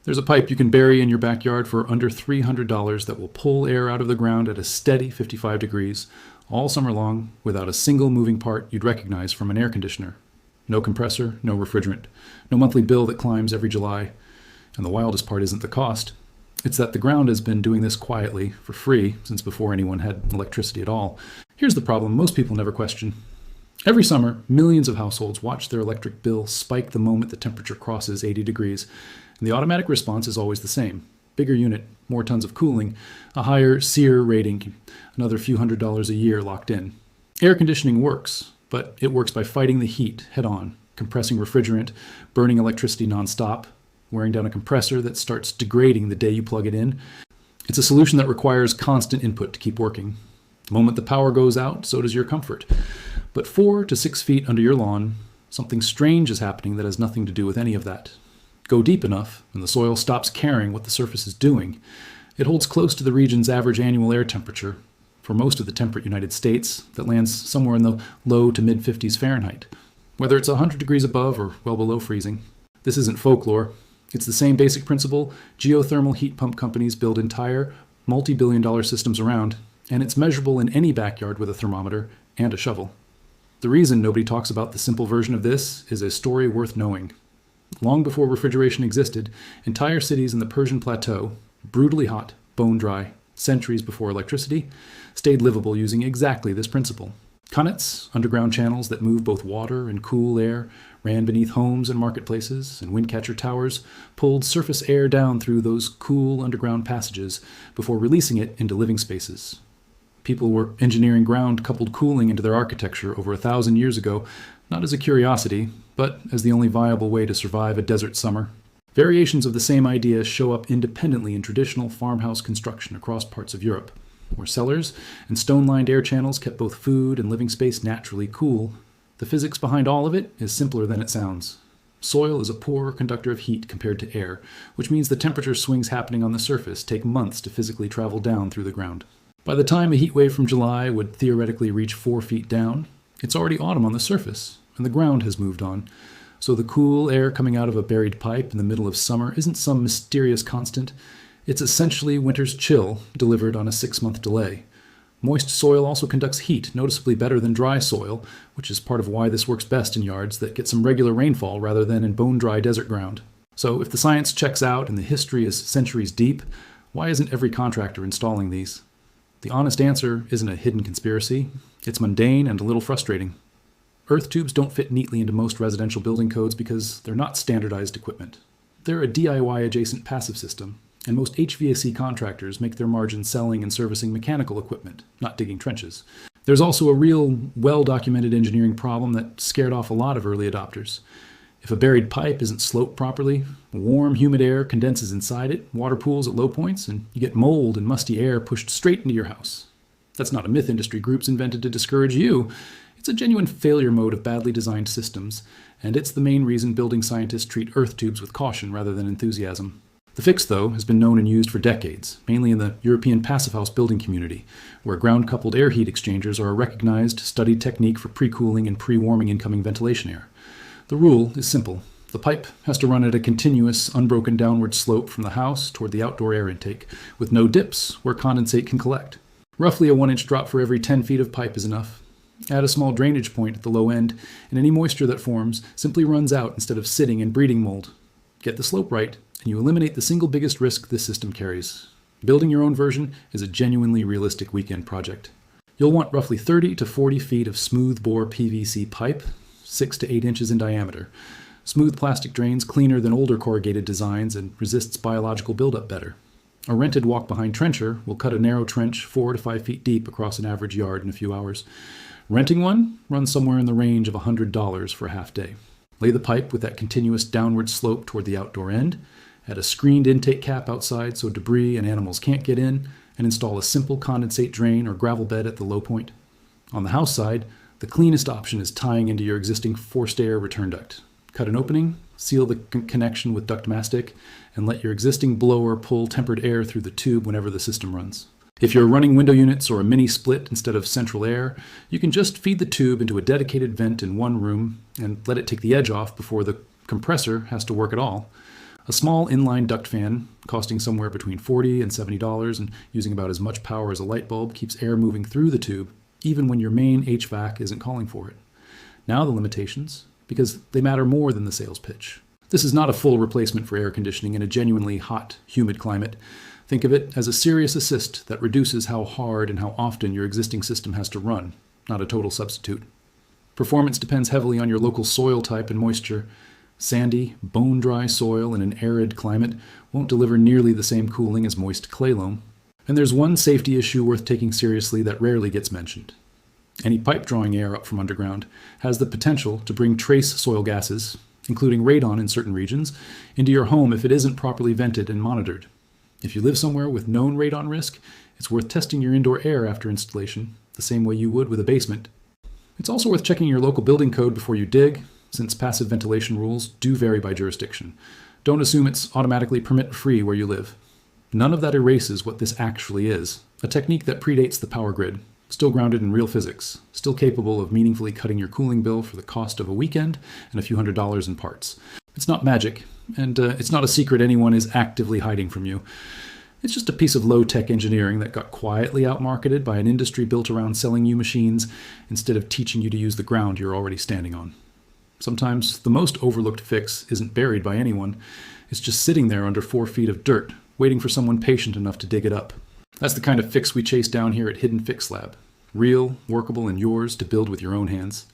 There's a pipe you can bury in your backyard for under $300 that will pull air out of the ground at a steady 55 degrees all summer long without a single moving part you'd recognize from an air conditioner. No compressor, no refrigerant, no monthly bill that climbs every July. And the wildest part isn't the cost. It's that the ground has been doing this quietly, for free, since before anyone had electricity at all. Here's the problem most people never question. Every summer, millions of households watch their electric bill spike the moment the temperature crosses 80 degrees, and the automatic response is always the same. Bigger unit, more tons of cooling, a higher SEER rating, another few $100s a year locked in. Air conditioning works, but it works by fighting the heat head-on, compressing refrigerant, burning electricity nonstop, wearing down a compressor that starts degrading the day you plug it in. It's a solution that requires constant input to keep working. The moment the power goes out, so does your comfort. But 4 to 6 feet under your lawn, something strange is happening that has nothing to do with any of that. Go deep enough, and the soil stops caring what the surface is doing. It holds close to the region's average annual air temperature, for most of the temperate United States, that lands somewhere in the low to mid-50s Fahrenheit, whether it's 100 degrees above or well below freezing. This isn't folklore. It's the same basic principle geothermal heat pump companies build entire, multi-billion-dollar systems around, and it's measurable in any backyard with a thermometer and a shovel. The reason nobody talks about the simple version of this is a story worth knowing. Long before refrigeration existed, entire cities in the Persian Plateau, brutally hot, bone dry, centuries before electricity, stayed livable using exactly this principle. Cunnets, underground channels that move both water and cool air, ran beneath homes and marketplaces, and windcatcher towers pulled surface air down through those cool underground passages before releasing it into living spaces. People were engineering ground-coupled cooling into their architecture over 1,000 years ago, not as a curiosity, but as the only viable way to survive a desert summer. Variations of the same idea show up independently in traditional farmhouse construction across parts of Europe, where cellars and stone-lined air channels kept both food and living space naturally cool. The physics behind all of it is simpler than it sounds. Soil is a poor conductor of heat compared to air, which means the temperature swings happening on the surface take months to physically travel down through the ground. By the time a heat wave from July would theoretically reach 4 feet down, it's already autumn on the surface, and the ground has moved on. So the cool air coming out of a buried pipe in the middle of summer isn't some mysterious constant. It's essentially winter's chill delivered on a 6-month delay. Moist soil also conducts heat noticeably better than dry soil, which is part of why this works best in yards that get some regular rainfall rather than in bone-dry desert ground. So if the science checks out and the history is centuries deep, why isn't every contractor installing these? The honest answer isn't a hidden conspiracy. It's mundane and a little frustrating. Earth tubes don't fit neatly into most residential building codes because they're not standardized equipment. They're a DIY-adjacent passive system, and most HVAC contractors make their margin selling and servicing mechanical equipment, not digging trenches. There's also a real, well-documented engineering problem that scared off a lot of early adopters. If a buried pipe isn't sloped properly, warm, humid air condenses inside it, water pools at low points, and you get mold and musty air pushed straight into your house. That's not a myth industry groups invented to discourage you. It's a genuine failure mode of badly designed systems, and it's the main reason building scientists treat earth tubes with caution rather than enthusiasm. The fix, though, has been known and used for decades, mainly in the European passive house building community, where ground-coupled air heat exchangers are a recognized, studied technique for pre-cooling and pre-warming incoming ventilation air. The rule is simple. The pipe has to run at a continuous, unbroken downward slope from the house toward the outdoor air intake, with no dips where condensate can collect. Roughly a 1-inch drop for every 10 feet of pipe is enough. Add a small drainage point at the low end, and any moisture that forms simply runs out instead of sitting and breeding mold. Get the slope right, and you eliminate the single biggest risk this system carries. Building your own version is a genuinely realistic weekend project. You'll want roughly 30 to 40 feet of smooth-bore PVC pipe, 6 to 8 inches in diameter. Smooth plastic drains cleaner than older corrugated designs and resists biological buildup better. A rented walk-behind trencher will cut a narrow trench 4 to 5 feet deep across an average yard in a few hours. Renting one runs somewhere in the range of $100 for a half day. Lay the pipe with that continuous downward slope toward the outdoor end, add a screened intake cap outside so debris and animals can't get in, and install a simple condensate drain or gravel bed at the low point. On the house side, the cleanest option is tying into your existing forced air return duct. Cut an opening, seal the connection with duct mastic, and let your existing blower pull tempered air through the tube whenever the system runs. If you're running window units or a mini split instead of central air, you can just feed the tube into a dedicated vent in one room and let it take the edge off before the compressor has to work at all. A small inline duct fan, costing somewhere between $40 and $70 and using about as much power as a light bulb, keeps air moving through the tube, even when your main HVAC isn't calling for it. Now the limitations, because they matter more than the sales pitch. This is not a full replacement for air conditioning in a genuinely hot, humid climate. Think of it as a serious assist that reduces how hard and how often your existing system has to run, not a total substitute. Performance depends heavily on your local soil type and moisture. Sandy, bone-dry soil in an arid climate won't deliver nearly the same cooling as moist clay loam. And there's one safety issue worth taking seriously that rarely gets mentioned. Any pipe drawing air up from underground has the potential to bring trace soil gases, including radon in certain regions, into your home if it isn't properly vented and monitored. If you live somewhere with known radon risk, it's worth testing your indoor air after installation, the same way you would with a basement. It's also worth checking your local building code before you dig, since passive ventilation rules do vary by jurisdiction. Don't assume it's automatically permit-free where you live. None of that erases what this actually is, a technique that predates the power grid, still grounded in real physics, still capable of meaningfully cutting your cooling bill for the cost of a weekend and a few $100s in parts. It's not magic, and it's not a secret anyone is actively hiding from you. It's just a piece of low-tech engineering that got quietly outmarketed by an industry built around selling you machines instead of teaching you to use the ground you're already standing on. Sometimes the most overlooked fix isn't buried by anyone. It's just sitting there under 4 feet of dirt, waiting for someone patient enough to dig it up. That's the kind of fix we chase down here at Hidden Fix Lab. Real, workable, and yours to build with your own hands.